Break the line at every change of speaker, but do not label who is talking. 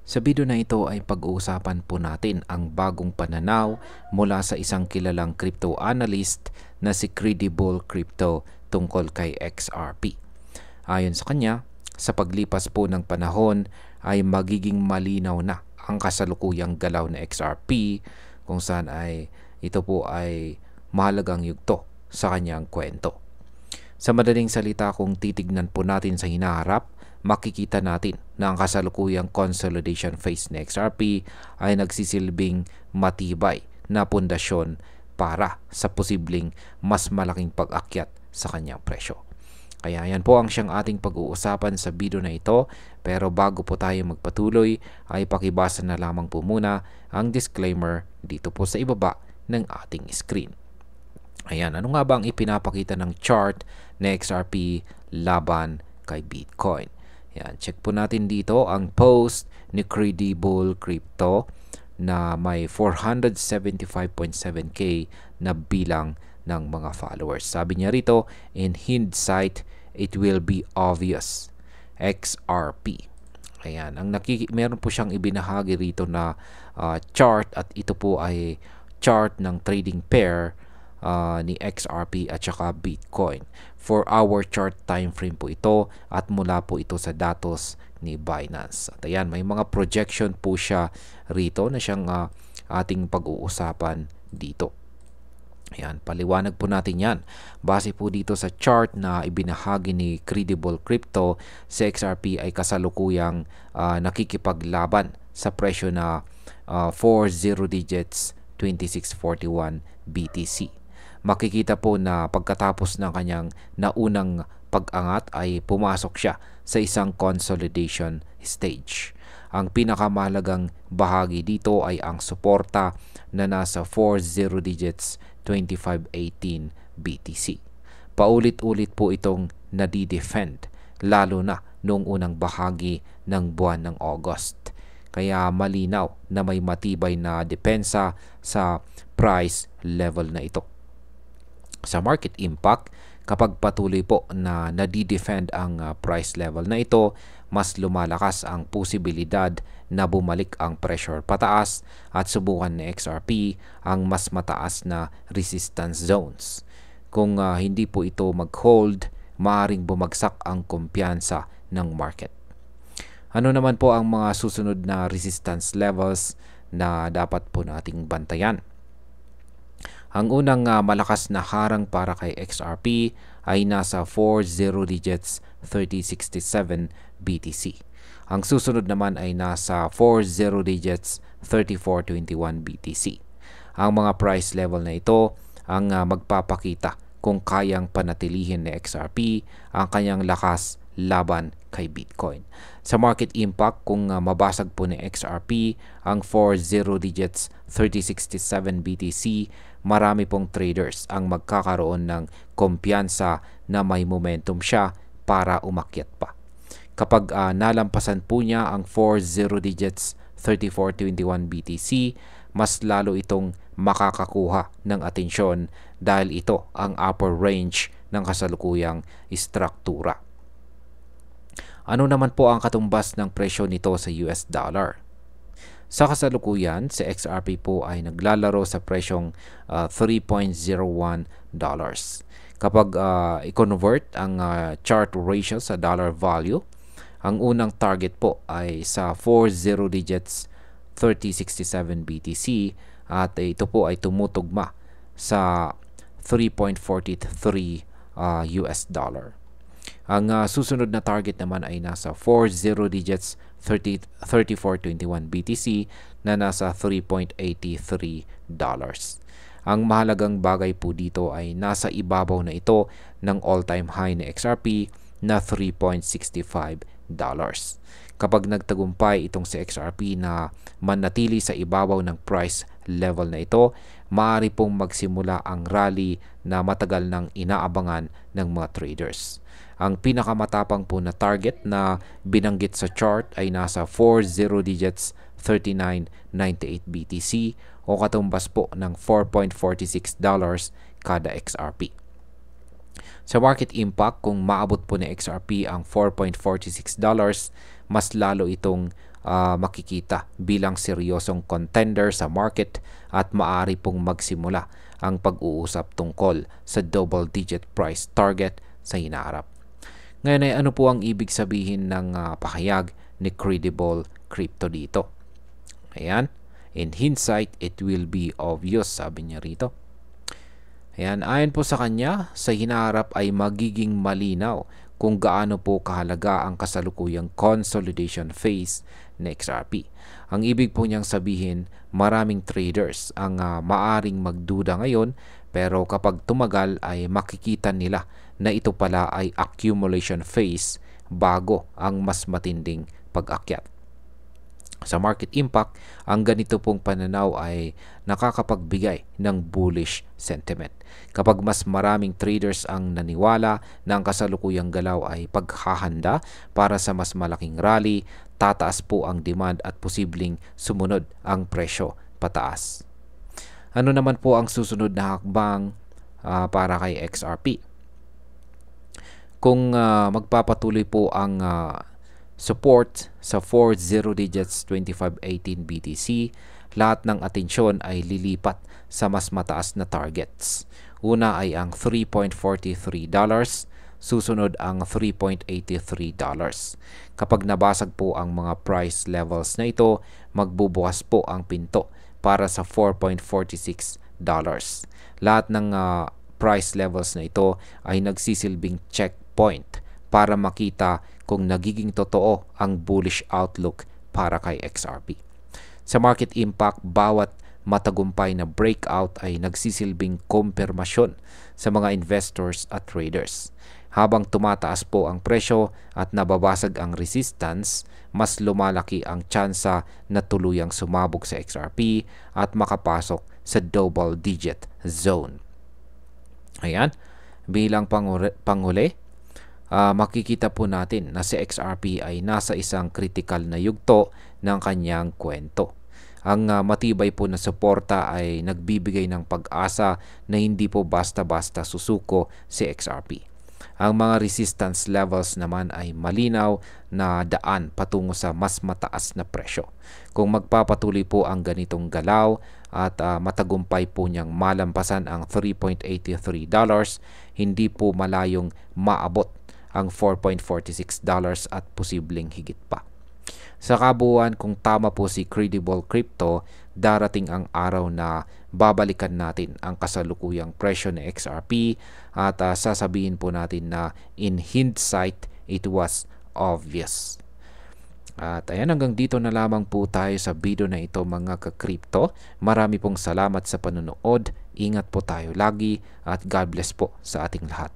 Sa video na ito ay pag-uusapan po natin ang bagong pananaw mula sa isang kilalang crypto analyst na si Credible Crypto tungkol kay XRP. Ayon sa kanya, sa paglipas po ng panahon ay magiging malinaw na ang kasalukuyang galaw na XRP kung saan ay ito po ay mahalagang yugto sa kanyang kwento. Sa madaling salita, kung titignan po natin sa hinaharap, makikita natin na ang kasalukuyang consolidation phase ng XRP ay nagsisilbing matibay na pundasyon para sa posibleng mas malaking pag-akyat sa kanyang presyo. Kaya yan po ang siyang ating pag-uusapan sa video na ito, pero bago po tayo magpatuloy ay pakibasa na lamang po muna ang disclaimer dito po sa ibaba ng ating screen. Ayan, ano nga ba ang ipinapakita ng chart na XRP laban kay Bitcoin? Ayan, check po natin dito ang post ni Credible Crypto na may 475.7k na bilang ng mga followers. Sabi niya rito, in hindsight, it will be obvious. XRP. Ayan, meron po siyang ibinahagi rito na chart at ito po ay chart ng trading pair ni XRP at saka Bitcoin. For our chart time frame po ito at mula po ito sa datos ni Binance. At ayan, may mga projection po siya rito na siyang ating pag-uusapan dito. Ayan, paliwanag po natin yan. Base po dito sa chart na ibinahagi ni Credible Crypto, si XRP ay kasalukuyang nakikipaglaban sa presyo na 40 digits 2641 BTC. Makikita po na pagkatapos ng kanyang naunang pag-angat ay pumasok siya sa isang consolidation stage. Ang pinakamahalagang bahagi dito ay ang suporta na nasa 40 digits 2518 BTC. Paulit-ulit po itong nadi-defend lalo na noong unang bahagi ng buwan ng August. Kaya malinaw na may matibay na depensa sa price level na ito. Sa market impact, kapag patuloy po na nadi-defend ang price level na ito, mas lumalakas ang posibilidad na bumalik ang pressure pataas at subukan ni XRP ang mas mataas na resistance zones. Kung hindi po ito mag-hold, maaaring bumagsak ang kumpiyansa ng market. Ano naman po ang mga susunod na resistance levels na dapat po nating bantayan? Ang unang malakas na harang para kay XRP ay nasa 40 digits 3067 BTC. Ang susunod naman ay nasa 40 digits 3421 BTC. Ang mga price level na ito ang magpapakita kung kayang panatilihin ni XRP ang kanyang lakas laban kay Bitcoin. Sa market impact, kung mabasag po ni XRP ang 40 digits 3067 BTC, marami pong traders ang magkakaroon ng kumpiyansa na may momentum siya para umakyat pa. Kapag nalampasan po niya ang 40 digits 3421 BTC, mas lalo itong makakakuha ng atensyon dahil ito ang upper range ng kasalukuyang istruktura. Ano naman po ang katumbas ng presyo nito sa US dollar? Sa kasalukuyan, si XRP po ay naglalaro sa presyong $3.01. Kapag i-convert ang chart ratio sa dollar value, ang unang target po ay sa 40 digits 3067 BTC at ito po ay tumutugma sa 3.43 US dollar. Ang susunod na target naman ay nasa 40 digits 3421 BTC na nasa 3.83 dollars. Ang mahalagang bagay po dito ay nasa ibabaw na ito ng all-time high na XRP na 3.65 dollars. Kapag nagtagumpay itong si XRP na manatili sa ibabaw ng price level na ito, maaari pong magsimula ang rally na matagal nang inaabangan ng mga traders. Ang pinakamatapang po na target na binanggit sa chart ay nasa 40 digits 3998 BTC o katumbas po ng $4.46 kada XRP. Sa market impact, kung maabot po ni XRP ang $4.46, mas lalo itong makikita bilang seryosong contender sa market at maaari pong magsimula ang pag-uusap tungkol sa double-digit price target sa hinaharap. Ngayon ay ano po ang ibig sabihin ng pahayag ni Credible Crypto dito? Ayan, in hindsight, it will be obvious, sabi niya rito. Ayan, ayon po sa kanya, sa hinaharap ay magiging malinaw kung gaano po kahalaga ang kasalukuyang consolidation phase ng XRP. Ang ibig po niyang sabihin, maraming traders ang maaring magduda ngayon, pero kapag tumagal ay makikita nila na ito pala ay accumulation phase bago ang mas matinding pag-akyat. Sa market impact, ang ganito pong pananaw ay nakakapagbigay ng bullish sentiment. Kapag mas maraming traders ang naniwala na ang kasalukuyang galaw ay paghahanda para sa mas malaking rally, tataas po ang demand at posibleng sumunod ang presyo pataas. Ano naman po ang susunod na hakbang para kay XRP? Kung magpapatuloy po ang support sa 40 digits 2518 BTC, lahat ng atensyon ay lilipat sa mas mataas na targets. Una ay ang $3.43, susunod ang $3.83. Kapag nabasag po ang mga price levels na ito, magbubukas po ang pinto para sa $4.46. Lahat ng price levels na ito ay nagsisilbing checkpoint para makita kung nagiging totoo ang bullish outlook para kay XRP. Sa market impact, bawat matagumpay na breakout ay nagsisilbing kumpirmasyon sa mga investors at traders. Habang tumataas po ang presyo at nababasag ang resistance, mas lumalaki ang tsansa na tuluyang sumabog sa XRP at makapasok sa double-digit zone. Ayan, bilang panghuli, makikita po natin na si XRP ay nasa isang critical na yugto ng kanyang kwento. Ang matibay po na suporta ay nagbibigay ng pag-asa na hindi po basta-basta susuko si XRP. Ang mga resistance levels naman ay malinaw na daan patungo sa mas mataas na presyo. Kung magpapatuloy po ang ganitong galaw at matagumpay po niyang malampasan ang $3.83, hindi po malayong maabot ang $4.46 at posibleng higit pa. Sa kabuuan, kung tama po si Credible Crypto, darating ang araw na babalikan natin ang kasalukuyang presyo ng XRP at sasabihin po natin na in hindsight, it was obvious. At ayan, hanggang dito na lamang po tayo sa video na ito mga ka-crypto. Marami pong salamat sa panonood. Ingat po tayo lagi at God bless po sa ating lahat.